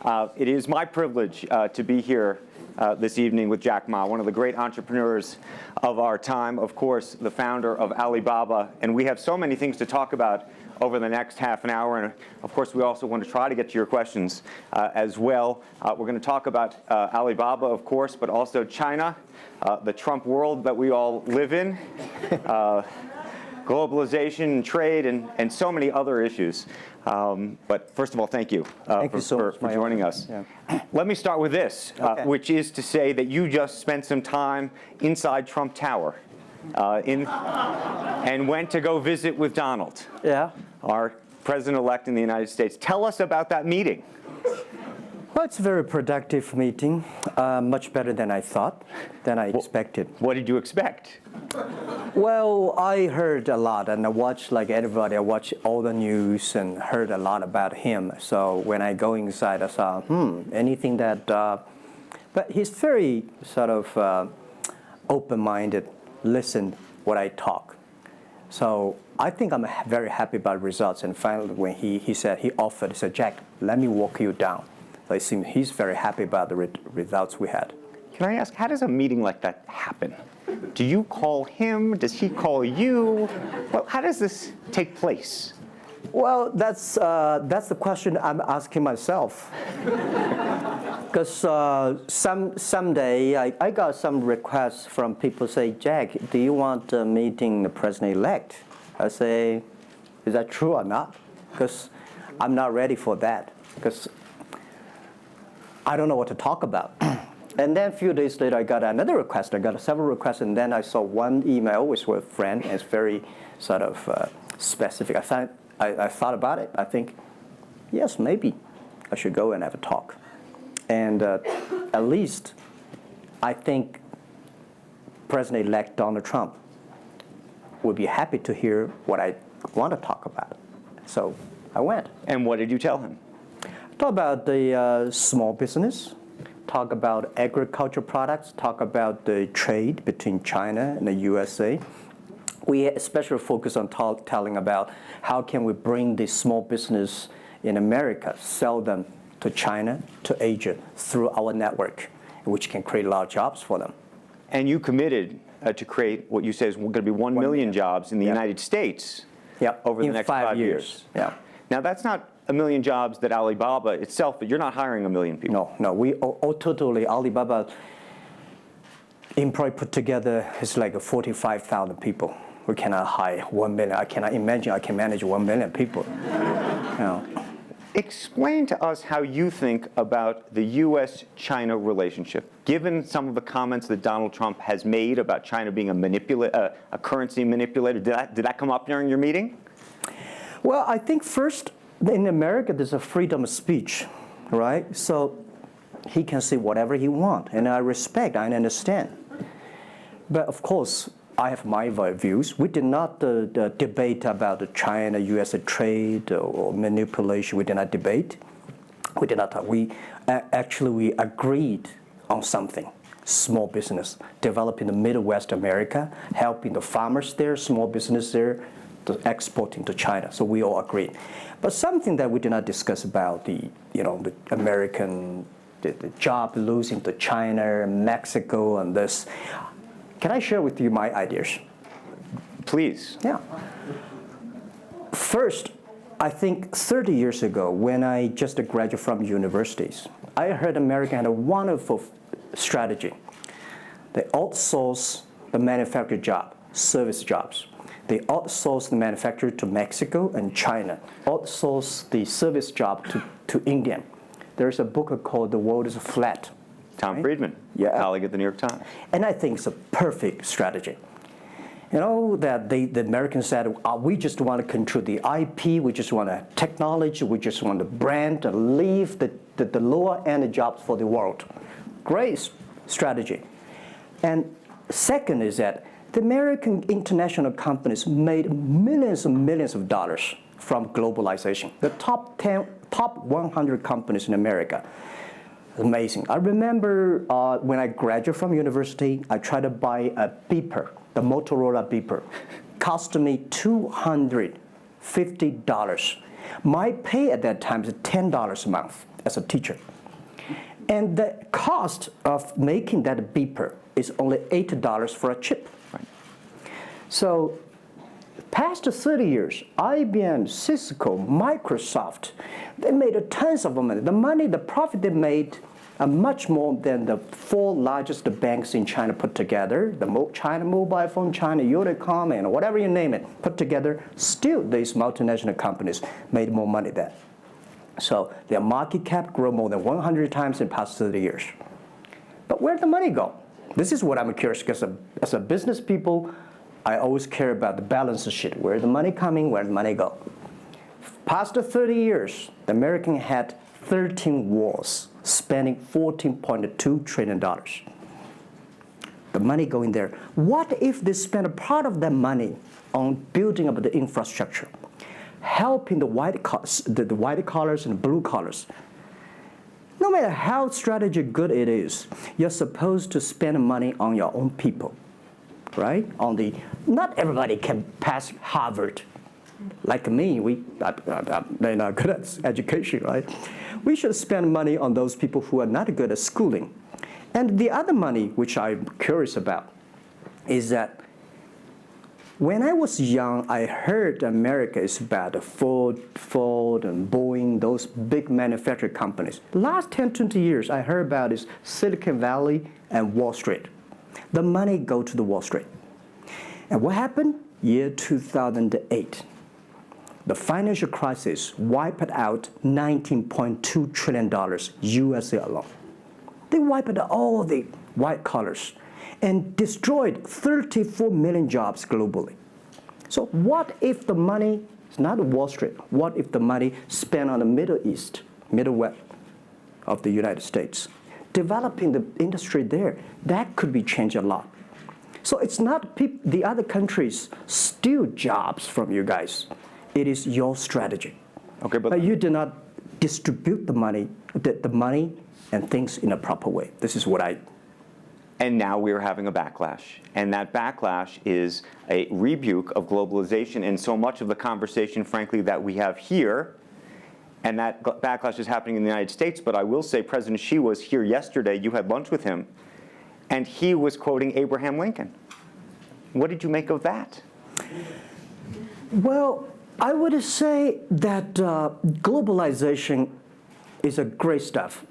It is my privilege to be here this evening with Jack Ma, one of the great entrepreneurs of our time, of course, the founder of Alibaba. And we have so many things to talk about over the next half an hour. And of course, we also want to try to get to your questions as well. We're going to talk about Alibaba, of course, but also China, the Trump world that we all live in, globalization, trade, and so many other issues. But first of all, thank you for joining us. Yeah. Let me start with this, which is to say that you just spent some time inside Trump Tower and went to go visit with Donald, our president-elect in the United States. Tell us about that meeting. Well, it's a very productive meeting, much better than I thought, than I expected. What did you expect? Well, I heard a lot, and I watched, like everybody, I watched all the news and heard a lot about him. So when I go inside, I saw, anything that, but he's very sort of open-minded, listen what I talk. So I think I'm very happy about results. And finally, when he said, he said, Jack, let me walk you down. So it seems he's very happy about the results we had. Can I ask, how does a meeting like that happen? Do you call him? Does he call you? Well, how does this take place? Well, that's the question I'm asking myself. Because someday I got some requests from people say, Jack, do you want a meeting the president-elect? I say, is that true or not? Because I'm not ready for that. Because I don't know what to talk about. And then a few days later, I got another request. I got several requests, and then I saw one email with a friend, and it's very sort of specific. I thought about it. I think, yes, maybe I should go and have a talk. And at least I think President-elect Donald Trump would be happy to hear what I want to talk about. So I went. And what did you tell him? Talk about the small business, talk about agriculture products, talk about the trade between China and the USA. We especially focus on telling about how can we bring the small business in America, sell them to China, to Asia, through our network, which can create a lot of jobs for them. And you committed to create what you say is going to be 1 million jobs in the United States over the next 5 years. Yeah. Now, that's not a million jobs that Alibaba itself, but you're not hiring 1 million people. No, we totally, Alibaba employee put together is like 45,000 people. We cannot hire 1 million. I cannot imagine I can manage 1 million people. Explain to us how you think about the U.S.-China relationship, given some of the comments that Donald Trump has made about China being a currency manipulator. Did that come up during your meeting? Well, I think first, in America, there's a freedom of speech, right? So he can say whatever he wants, and I respect, I understand. But of course, I have my views. We did not debate about the China-U.S. trade or manipulation. We did not debate. We did not talk. We agreed on something. Small business, developing the Midwest America, helping the farmers there, small business there, exporting to China. So we all agreed. But something that we did not discuss about the American the job losing to China, Mexico, and this. Can I share with you my ideas? Please. Yeah. First, I think 30 years ago, when I just graduated from universities, I heard America had a wonderful strategy. They outsource the manufacturing job, service jobs. They outsource the manufacturer to Mexico and China, outsource the service job to India. There's a book called The World is Flat. Tom Friedman, colleague at the New York Times. And I think it's a perfect strategy. You know, that the Americans said, we just want to control the IP, we just want technology, we just want the brand, and leave the lower-end jobs for the world. Great strategy. And second is that the American international companies made millions and millions of dollars from globalization. The top 100 companies in America. Amazing. I remember when I graduated from university, I tried to buy a beeper, the Motorola beeper. Cost me $250. My pay at that time is $10 a month. as a teacher. And the cost of making that beeper is only $8 for a chip. Right. So past 30 years, IBM, Cisco, Microsoft, they made tons of money. The profit they made are much more than the 4 largest banks in China put together, the China Mobile Phone, China Unicom, and whatever you name it, put together. Still, these multinational companies made more money than. So their market cap grew more than 100 times in the past 30 years. But where'd the money go? This is what I'm curious, because as a business people, I always care about the balance sheet. Where's the money coming? Where'd the money go? Past 30 years, the American had 13 wars, spending $14.2 trillion. The money going there. What if they spend a part of that money on building up the infrastructure, helping the white collars and blue collars? No matter how strategy good it is, you're supposed to spend money on your own people, right? Not everybody can pass Harvard. Like me, they're not good at education, right? We should spend money on those people who are not good at schooling. And the other money, which I'm curious about, is that when I was young, I heard America is about Ford and Boeing, those big manufacturing companies. Last 10, 20 years, I heard about is Silicon Valley and Wall Street. The money go to the Wall Street. And what happened? Year 2008. The financial crisis wiped out $19.2 trillion USA alone. They wiped out all the white collars and destroyed 34 million jobs globally. So what if the money is not Wall Street? What if the money spent on the Middle East, Middle West of the United States, developing the industry there? That could be changed a lot. So it's not the other countries steal jobs from you guys. It is your strategy. Okay, but you do not distribute the money and things in a proper way. This is what I. And now we are having a backlash. And that backlash is a rebuke of globalization. And so much of the conversation, frankly, that we have here, and that backlash is happening in the United States. But I will say President Xi was here yesterday. You had lunch with him. And he was quoting Abraham Lincoln. What did you make of that? Well, I would say that globalization is a great stuff.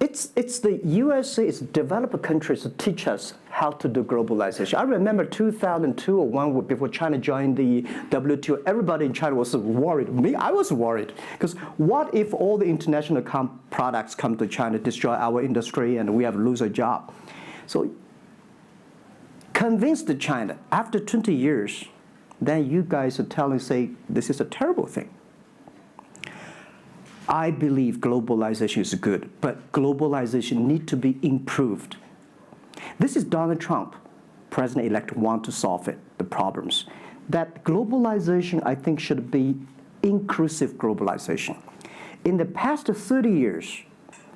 It's the USA, it's developed countries to teach us how to do globalization. I remember 2002 or 1 before China joined the WTO, everybody in China was worried. Me, I was worried. Because what if all the international products come to China, destroy our industry, and we have lose a job? So convinced China, after 20 years, then you guys are say, this is a terrible thing. I believe globalization is good, but globalization needs to be improved. This is Donald Trump, President-elect, want to solve it, the problems. That globalization, I think, should be inclusive globalization. In the past 30 years,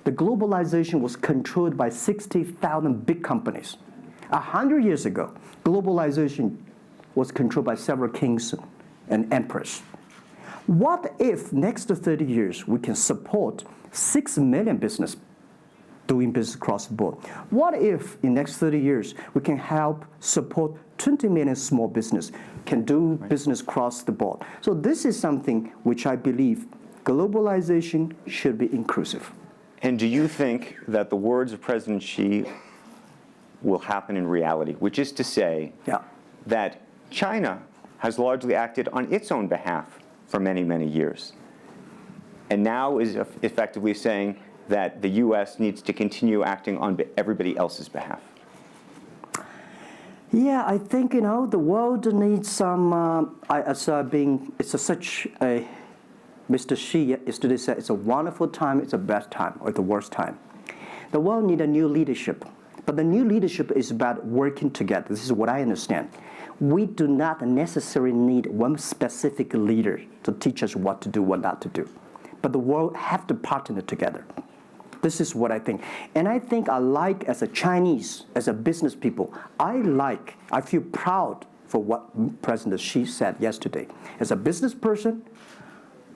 the globalization was controlled by 60,000 big companies. 100 years ago, globalization was controlled by several kings and emperors. What if next 30 years we can support 6 million business doing business across the board? What if in next 30 years we can help support 20 million small business can do business across the board? So this is something which I believe globalization should be inclusive. And do you think that the words of President Xi will happen in reality, which is to say that China has largely acted on its own behalf for many, many years, and now is effectively saying that the U.S. needs to continue acting on everybody else's behalf? Yeah, I think, the world needs some, such a, Mr. Xi yesterday said, it's a wonderful time, it's a bad time, or the worst time. The world needs a new leadership, but the new leadership is about working together. This is what I understand. We do not necessarily need one specific leader to teach us what to do, what not to do. But the world have to partner together. This is what I think. And I think as a Chinese, as a business people, I feel proud for what President Xi said yesterday. As a business person,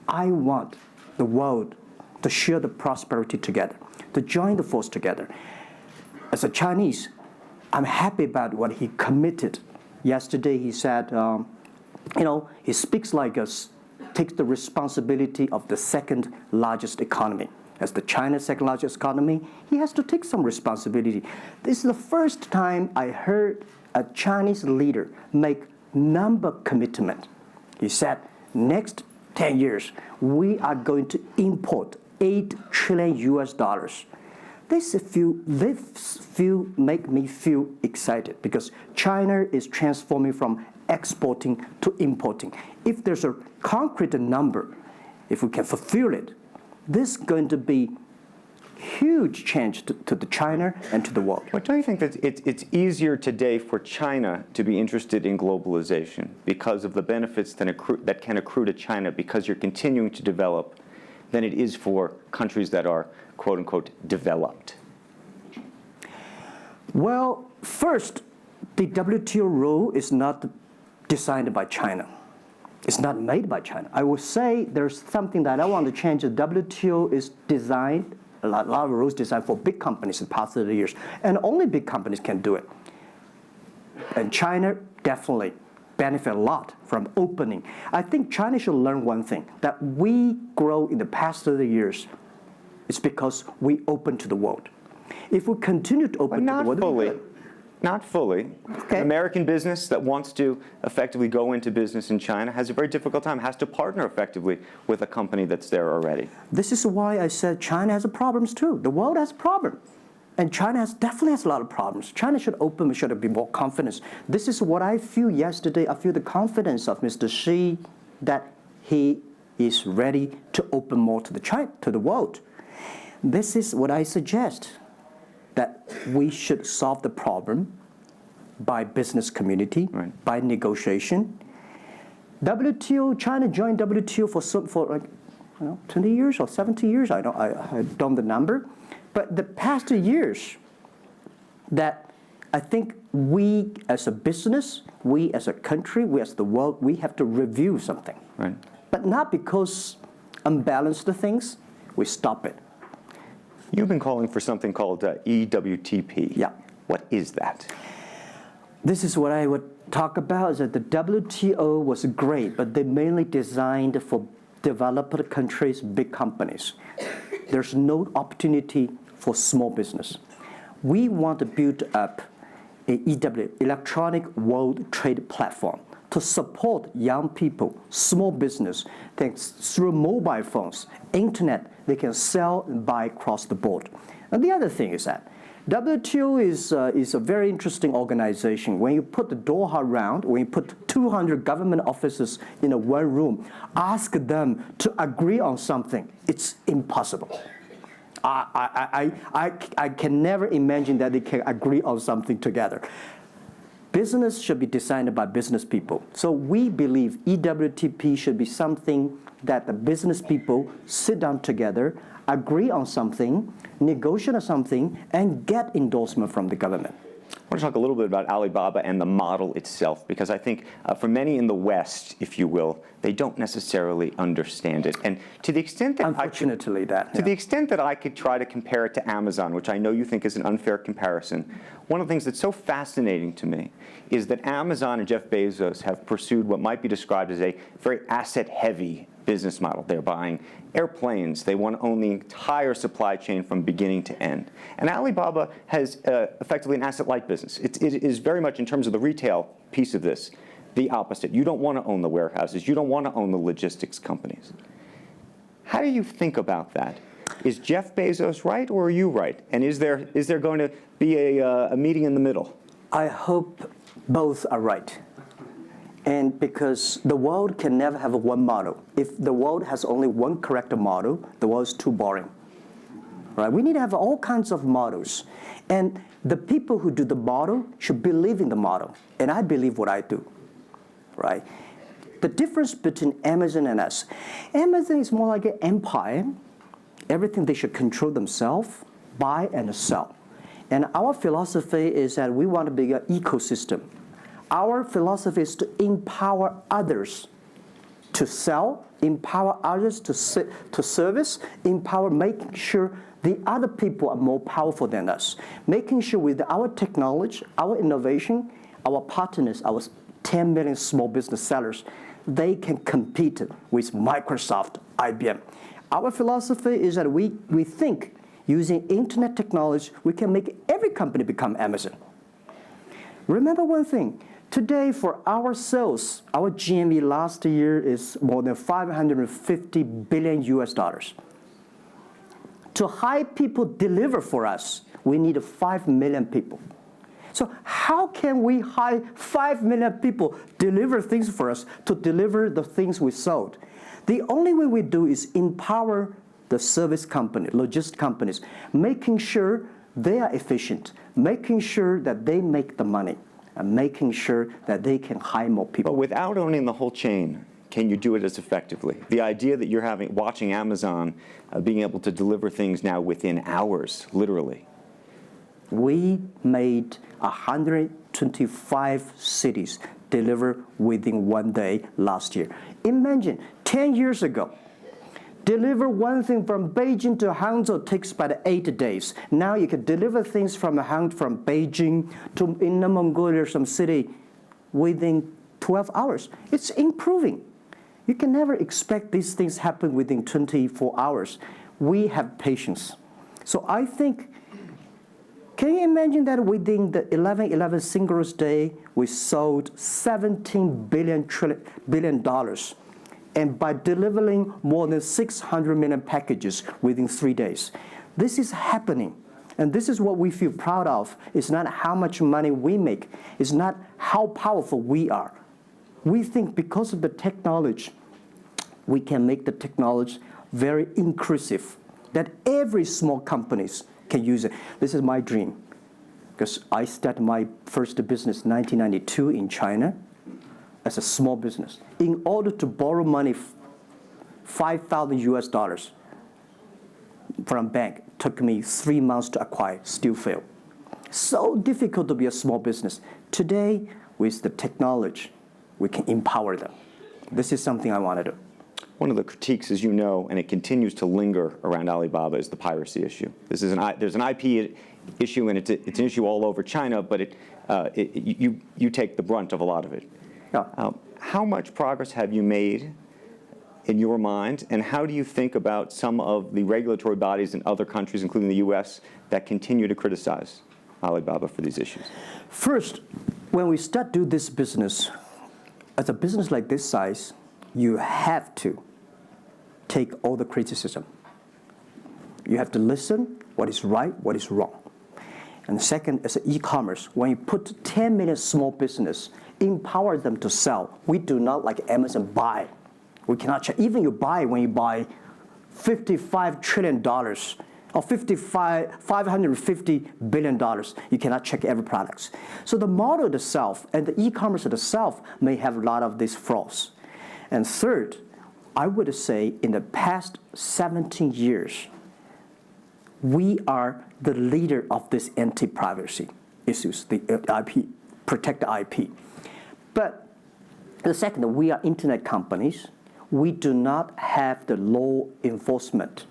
I want the world to share the prosperity together, to join the force together. As a Chinese, I'm happy about what he committed. Yesterday he said, he speaks like us, takes the responsibility of the second largest economy. As the China's second largest economy, he has to take some responsibility. This is the first time I heard a Chinese leader make number commitment. He said, next 10 years, we are going to import $8 trillion US. This make me feel excited because China is transforming from exporting to importing. If there's a concrete number, if we can fulfill it, this is going to be huge change to the China and to the world. But don't you think that it's easier today for China to be interested in globalization because of the benefits that can accrue to China because you're continuing to develop than it is for countries that are, quote unquote, developed? Well, first, the WTO rule is not designed by China. It's not made by China. I would say there's something that I want to change. The WTO is designed, a lot of rules designed for big companies in the past 30 years, and only big companies can do it. And China definitely benefit a lot from opening. I think China should learn one thing, that we grow in the past 30 years, it's because we open to the world. If we continue to open to the world, not fully. Okay. An American business that wants to effectively go into business in China has a very difficult time, has to partner effectively with a company that's there already. This is why I said China has problems too. The world has problems. And China definitely has a lot of problems. China should open, should be more confidence. This is what I feel yesterday. I feel the confidence of Mr. Xi that he is ready to open more to the world. This is what I suggest, that we should solve the problem by business community, right, by negotiation. WTO, China joined WTO for 20 years or 70 years, I don't know the number. But the past 2 years, that I think we as a business, we as a country, we as the world, we have to review something. Right. But not because unbalanced things, we stop it. You've been calling for something called EWTP. Yeah. What is that? This is what I would talk about, is that the WTO was great, but they mainly designed for developed countries, big companies. There's no opportunity for small business. We want to build up an electronic world trade platform to support young people, small business, thanks through mobile phones, internet, they can sell and buy across the board. And the other thing is that WTO is a very interesting organization. When you put the Doha round, when you put 200 government officers in one room, ask them to agree on something, it's impossible. I can never imagine that they can agree on something together. Business should be designed by business people. So we believe EWTP should be something that the business people sit down together, agree on something, negotiate on something, and get endorsement from the government. I want to talk a little bit about Alibaba and the model itself, because I think for many in the West, if you will, they don't necessarily understand it. And to the extent that the extent that I could try to compare it to Amazon, which I know you think is an unfair comparison, one of the things that's so fascinating to me is that Amazon and Jeff Bezos have pursued what might be described as a very asset-heavy business model. They're buying airplanes. They want to own the entire supply chain from beginning to end. And Alibaba has effectively an asset-light business. It is very much, in terms of the retail piece of this, the opposite. You don't want to own the warehouses. You don't want to own the logistics companies. How do you think about that? Is Jeff Bezos right, or are you right? And is there going to be a meeting in the middle? I hope both are right. And because the world can never have one model. If the world has only one correct model, the world is too boring. Right? We need to have all kinds of models. And the people who do the model should believe in the model. And I believe what I do. Right? The difference between Amazon and us. Amazon is more like an empire. Everything they should control themselves, buy and sell. And our philosophy is that we want to be an ecosystem. Our philosophy is to empower others to sell, empower others to service, empower making sure the other people are more powerful than us, making sure with our technology, our innovation, our partners, our 10 million small business sellers, they can compete with Microsoft, IBM. Our philosophy is that we think using internet technology, we can make every company become Amazon. Remember one thing, today for our sales, our GMV last year is more than 550 billion US dollars. To hire people deliver for us, we need 5 million people. So how can we hire 5 million people deliver things for us to deliver the things we sold? The only way we do is empower the service company, logistics companies, making sure they are efficient, making sure that they make the money, and making sure that they can hire more people. But without owning the whole chain, can you do it as effectively? The idea that you're watching Amazon being able to deliver things now within hours, literally. We made 125 cities deliver within 1 day last year. Imagine, 10 years ago, deliver one thing from Beijing to Hangzhou takes about 8 days. Now you can deliver things from Beijing to Inner Mongolia, some city, within 12 hours. It's improving. You can never expect these things happen within 24 hours. We have patience. So I think, can you imagine that within the 11/11 Singles Day, we sold $17 billion, and by delivering more than 600 million packages within 3 days. This is happening, and this is what we feel proud of. It's not how much money we make. It's not how powerful we are. We think because of the technology, we can make the technology very inclusive, that every small companies can use it. This is my dream, because I started my first business in 1992 in China as a small business. In order to borrow money, 5,000 US dollars from a bank, took me 3 months to acquire, still failed. So difficult to be a small business. Today, with the technology, we can empower them. This is something I want to do. One of the critiques, as you know, and it continues to linger around Alibaba, is the piracy issue. There's an IP issue, and it's an issue all over China, but you take the brunt of a lot of it. Yeah. How much progress have you made in your mind, and how do you think about some of the regulatory bodies in other countries, including the US, that continue to criticize Alibaba for these issues? First, when we start do this business, as a business like this size, you have to take all the criticism. You have to listen what is right, what is wrong. And second, as an e-commerce, when you put 10 million small business, empower them to sell. We do not like Amazon buy. We cannot check. Even when you buy $55 trillion or $550 billion, you cannot check every product. So the model itself and the e-commerce itself may have a lot of these flaws. And third, I would say in the past 17 years, we are the leader of this anti-privacy issues, the IP, protect the IP. But the second, we are internet companies. We do not have the law enforcement.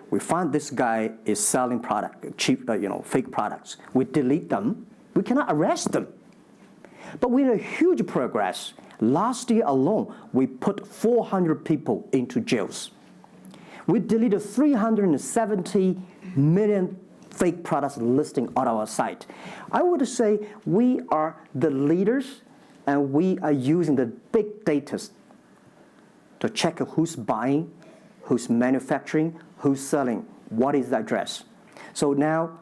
We find this guy is selling cheap, fake products. We delete them. We cannot arrest them. But we made huge progress. Last year alone, we put 400 people into jails. We deleted 370 million fake products listing on our site. I would say we are the leaders, and we are using the big data to check who's buying, who's manufacturing, who's selling, what is the address. So now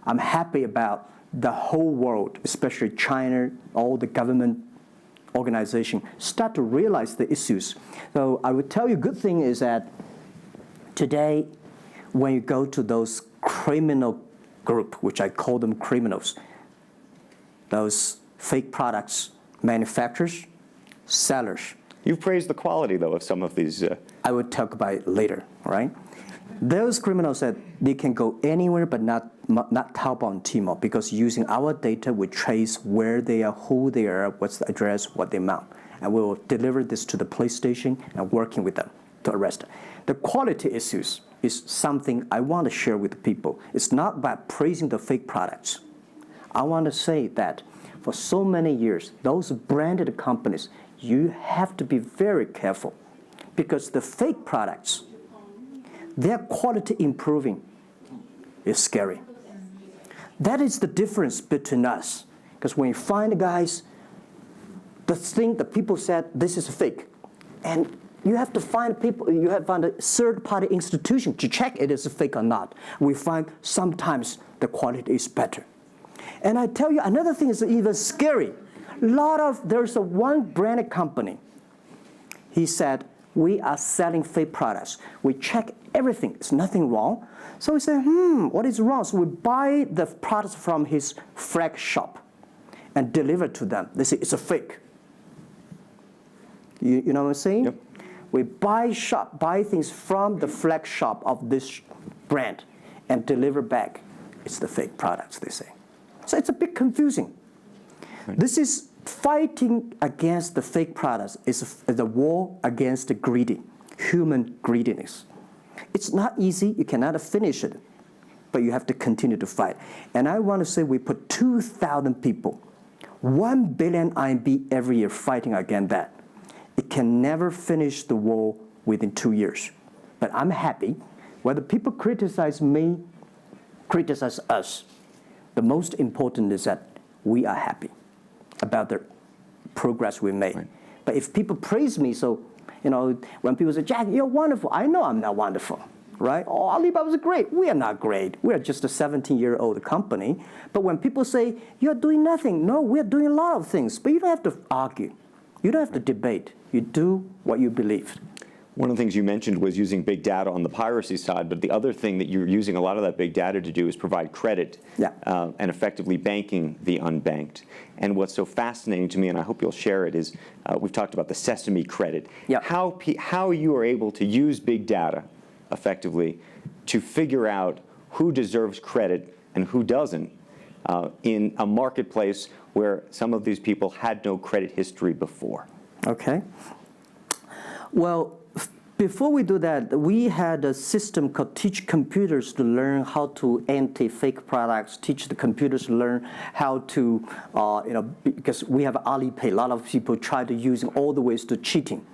I'm happy about the whole world, especially China, all the government organization, start to realize the issues. So I would tell you, good thing is that today, when you go to those criminal group, which I call them criminals, those fake products manufacturers, sellers. You've praised the quality, though, of some of these. I would talk about it later, right? Those criminals said they can go anywhere but not Taobao and Tmall, because using our data, we trace where they are, who they are, what's the address, what the amount. and we will deliver this to the police station and working with them to arrest them. The quality issues is something I want to share with people. It's not about praising the fake products. I want to say that for so many years, those branded companies, you have to be very careful because the fake products, their quality improving is scary. That is the difference between us. Because when you find guys, the thing that people said, this is fake. And you have to find people, you have to find a third-party institution to check it is fake or not. We find sometimes the quality is better. And I tell you, another thing is even scary. There's one branded company. He said, we are selling fake products. We check everything. There's nothing wrong. So we say, what is wrong? So we buy the products from his flag shop and deliver to them. They say, it's a fake. You know what I'm saying? Yep. We buy things from the flag shop of this brand and deliver back. It's the fake products, they say. So it's a bit confusing. Right. This is fighting against the fake products. It's the war against the human greediness. It's not easy. You cannot finish it, but you have to continue to fight. And I want to say we put 2,000 people, 1 billion RMB every year fighting against that. It can never finish the war within 2 years. But I'm happy. Whether people criticize me, criticize us, the most important is that we are happy about the progress we made. Right. But if people praise me, so, when people say, Jack, you're wonderful, I know I'm not wonderful, right? Oh, Alibaba's great. We are not great. We are just a 17-year-old company. But when people say, you're doing nothing, no, we're doing a lot of things. But you don't have to argue. You don't have to debate. You do what you believe. One of the things you mentioned was using big data on the piracy side, but the other thing that you're using a lot of that big data to do is provide credit and effectively banking the unbanked. And what's so fascinating to me, and I hope you'll share it, is we've talked about the sesame credit. Yep. How you are able to use big data effectively to figure out who deserves credit and who doesn't in a marketplace where some of these people had no credit history before. Okay. Well, before we do that, we had a system called Teach Computers to learn how to anti-fake products, teach the computers to learn how to, because we have Alipay, a lot of people try to use all the ways to cheating.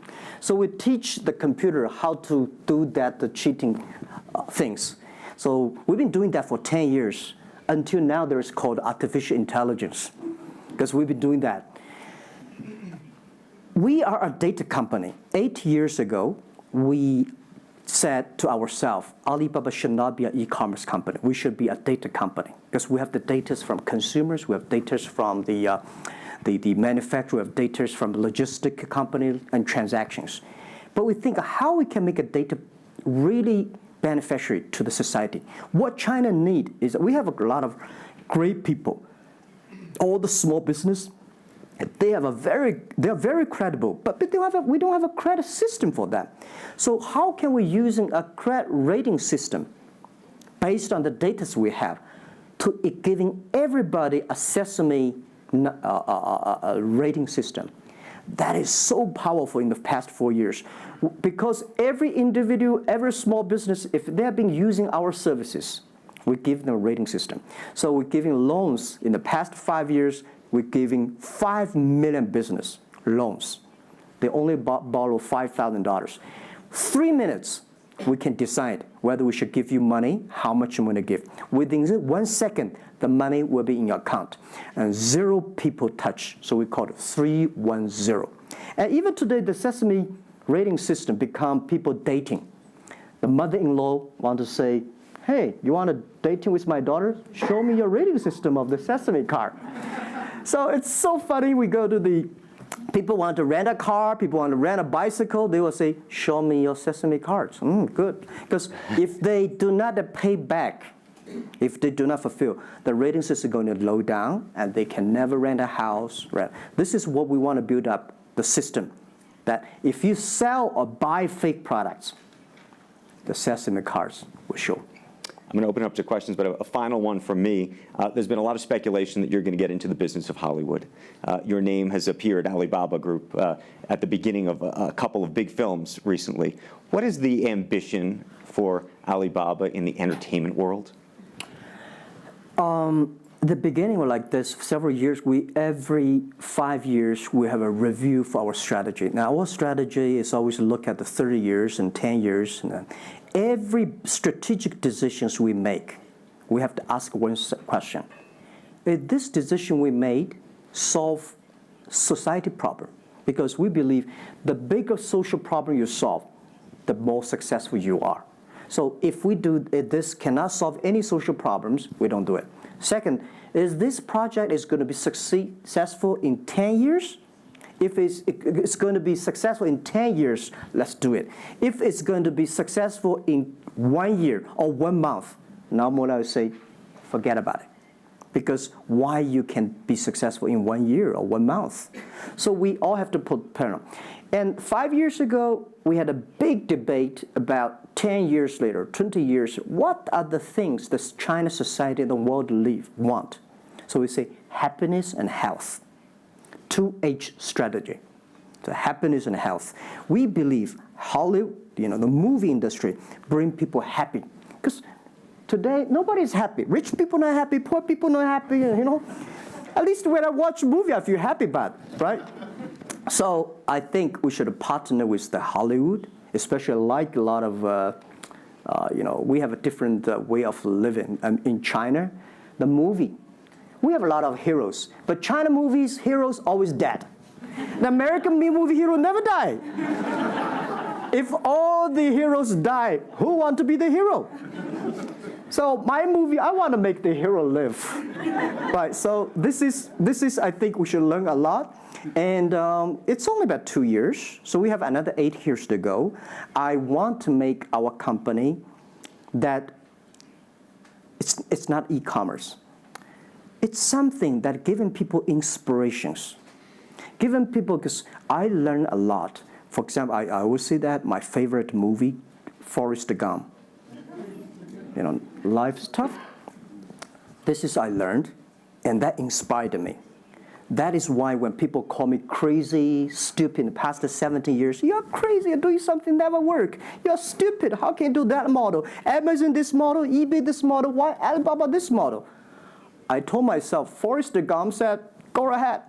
So we teach the computer how to do that, the cheating things. So we've been doing that for 10 years. Until now, there is called artificial intelligence, because we've been doing that. We are a data company. 8 years ago, we said to ourselves, Alibaba should not be an e-commerce company. We should be a data company because we have the data from consumers, we have data from the manufacturer, we have data from the logistic company and transactions. But we think how we can make a data really beneficiary to the society. What China needs is we have a lot of great people. All the small business, they are very credible, but we don't have a credit system for that. So how can we using a credit rating system based on the data we have to giving everybody a sesame rating system? That is so powerful in the past 4 years because every individual, every small business, if they have been using our services, we give them a rating system. So we're giving loans in the past 5 years. We're giving 5 million business loans. They only borrow $5,000. 3 minutes, we can decide whether we should give you money, how much you want to give. Within 1 second, the money will be in your account. And 0 people touch, so we call it 310. And even today, the Sesame rating system become people dating. The mother-in-law want to say, hey, you want to dating with my daughter? Show me your rating system of the Sesame card. So it's so funny. We go to people want to rent a car, people want to rent a bicycle. They will say, show me your Sesame cards. Good. Because if they do not pay back, if they do not fulfill, the rating system is going to low down and they can never rent a house. This is what we want to build up, the system. That if you sell or buy fake products, the Sesame cards will show. I'm going to open it up to questions, but a final one from me. There's been a lot of speculation that you're going to get into the business of Hollywood. Your name has appeared, Alibaba Group, at the beginning of a couple of big films recently. What is the ambition for Alibaba in the entertainment world? The beginning was like this. Several years, every 5 years, we have a review for our strategy. Now, our strategy is always look at the 30 years and 10 years. And every strategic decisions we make, we have to ask one question. Is this decision we made solve society problem? Because we believe the bigger social problem you solve, the more successful you are. So if this cannot solve any social problems, we don't do it. Second, is this project is going to be successful in 10 years? If it's going to be successful in 10 years, let's do it. If it's going to be successful in 1 year or 1 month, now more I would say, forget about it. Because why you can be successful in 1 year or 1 month? So we all have to put parallel. And 5 years ago, we had a big debate about 10 years later, 20 years, what are the things that China society and the world want? So we say happiness and health. 2H strategy. So happiness and health. We believe Hollywood, the movie industry, bring people happy. Because today, nobody's happy. Rich people not happy, poor people not happy, At least when I watch a movie, I feel happy about it, right? So I think we should partner with the Hollywood, especially like a lot of, we have a different way of living. In China, the movie, we have a lot of heroes. But China movies, heroes always dead. The American movie hero never die. If all the heroes die, who want to be the hero? So my movie, I want to make the hero live. Right, so this is, I think we should learn a lot. And it's only about 2 years, so we have another 8 years to go. I want to make our company that it's not e-commerce. It's something that giving people inspirations. Giving people, because I learn a lot. For example, I always say that my favorite movie, Forrest Gump. Life's tough. This is I learned, and that inspired me. That is why when people call me crazy, stupid in the past 17 years, you're crazy, you're doing something never work. You're stupid, how can you do that model? Amazon this model, eBay this model, why Alibaba this model? I told myself, Forrest Gump said, go ahead.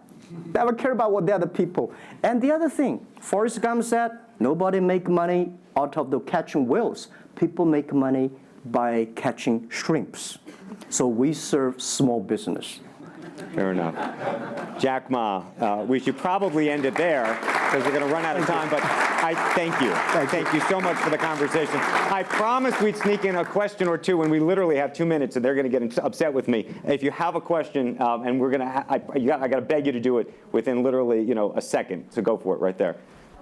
Never care about what the other people. And the other thing, Forrest Gump said, nobody make money out of the catching whales. People make money by catching shrimps. So we serve small business. Fair enough. Jack Ma, we should probably end it there because we're going to run out of time, but I thank you. Thank you so much for the conversation. I promised we'd sneak in a question or two, and we literally have 2 minutes, and they're going to get upset with me. If you have a question, and we're going to, I got to beg you to do it within literally, a second. So go for it right there.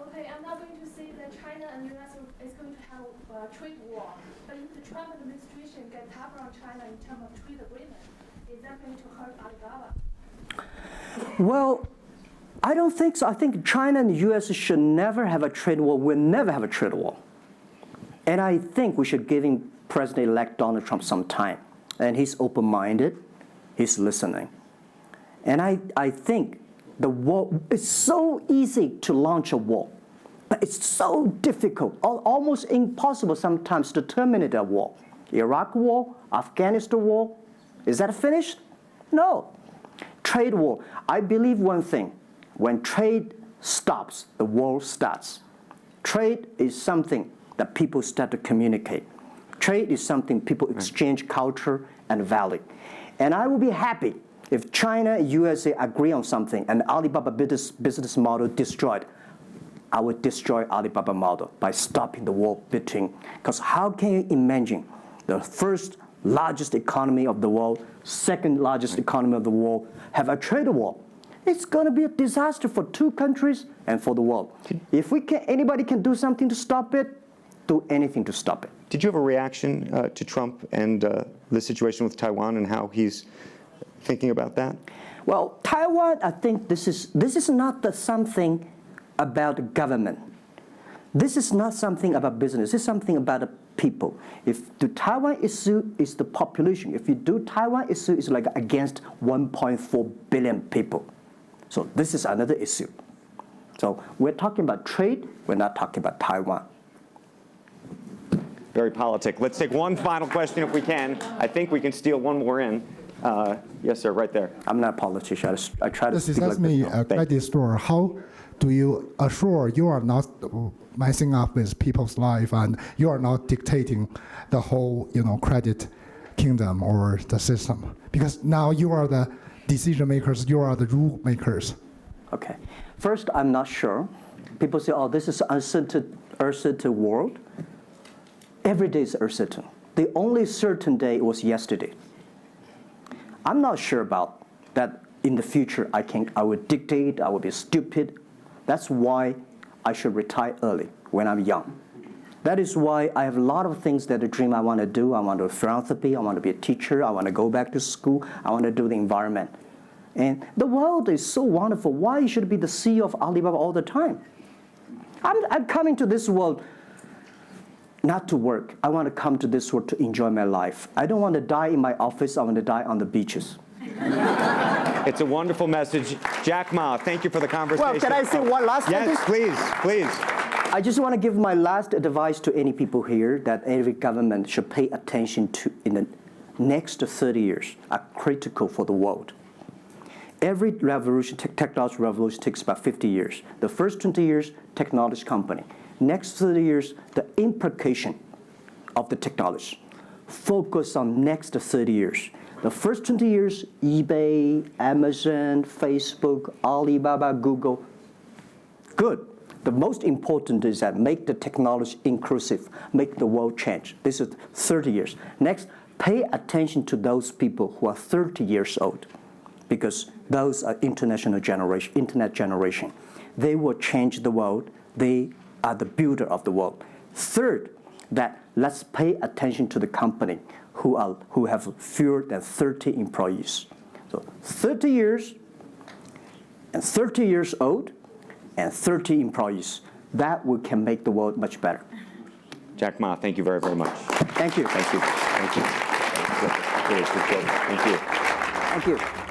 Okay, I'm not going to say that China and U.S. is going to have a trade war, but if the Trump administration gets tougher on China in terms of trade agreement, is that going to hurt Alibaba? Well, I don't think so. I think China and the U.S. should never have a trade war. We'll never have a trade war. And I think we should give President-elect Donald Trump some time. And he's open-minded. He's listening. And I think the war, it's so easy to launch a war. But it's so difficult, almost impossible sometimes to terminate a war. Iraq war, Afghanistan war, is that finished? No. Trade war. I believe one thing. When trade stops, the war starts. Trade is something that people start to communicate. Trade is something people exchange culture and value. And I will be happy if China and USA agree on something and Alibaba business model destroyed. I would destroy Alibaba model by stopping the war between. Because how can you imagine the first largest economy of the world, second largest economy of the world, have a trade war? It's going to be a disaster for two countries and for the world. If anybody can do something to stop it, do anything to stop it. Did you have a reaction to Trump and the situation with Taiwan and how he's thinking about that? Well, Taiwan, I think this is not something about government. This is not something about business. It's something about people. If the Taiwan issue is the population, if you do Taiwan issue, it's like against 1.4 billion people. So this is another issue. So we're talking about trade, we're not talking about Taiwan. Very politic. Let's take one final question if we can. I think we can steal one more in. Yes, sir, right there. I'm not a politician. I try to This speak is like me, this. a credit store. How do you assure you are not messing up with people's life and you are not dictating the whole, credit kingdom or the system? Because now you are the decision makers, you are the rule makers. Okay. First, I'm not sure. People say, oh, this is uncertain world. Every day is uncertain. The only certain day was yesterday. I'm not sure about that in the future I will dictate, I will be stupid. That's why I should retire early when I'm young. That is why I have a lot of things that I dream I want to do. I want to do philanthropy, I want to be a teacher, I want to go back to school, I want to do the environment. And the world is so wonderful. Why should I be the CEO of Alibaba all the time? I'm coming to this world not to work. I want to come to this world to enjoy my life. I don't want to die in my office. I want to die on the beaches. It's a wonderful message. Jack Ma, thank you for the conversation. Well, can I say one last thing? Yes, please, please. I just want to give my last advice to any people here that every government should pay attention to in the next 30 years are critical for the world. Every revolution, technology revolution takes about 50 years. The first 20 years, technology company. Next 30 years, the implication of the technology. Focus on next 30 years. The first 20 years, eBay, Amazon, Facebook, Alibaba, Google. Good. The most important is that make the technology inclusive, make the world change. This is 30 years. Next, pay attention to those people who are 30 years old, because those are internet generation. They will change the world. They are the builder of the world. Third, that let's pay attention to the company who have fewer than 30 employees. So 30 years and 30 years old and 30 employees. That can make the world much better. Jack Ma, thank you very, very much. Thank you. Thank you. Thank you. Really appreciate it. Thank you. Thank you.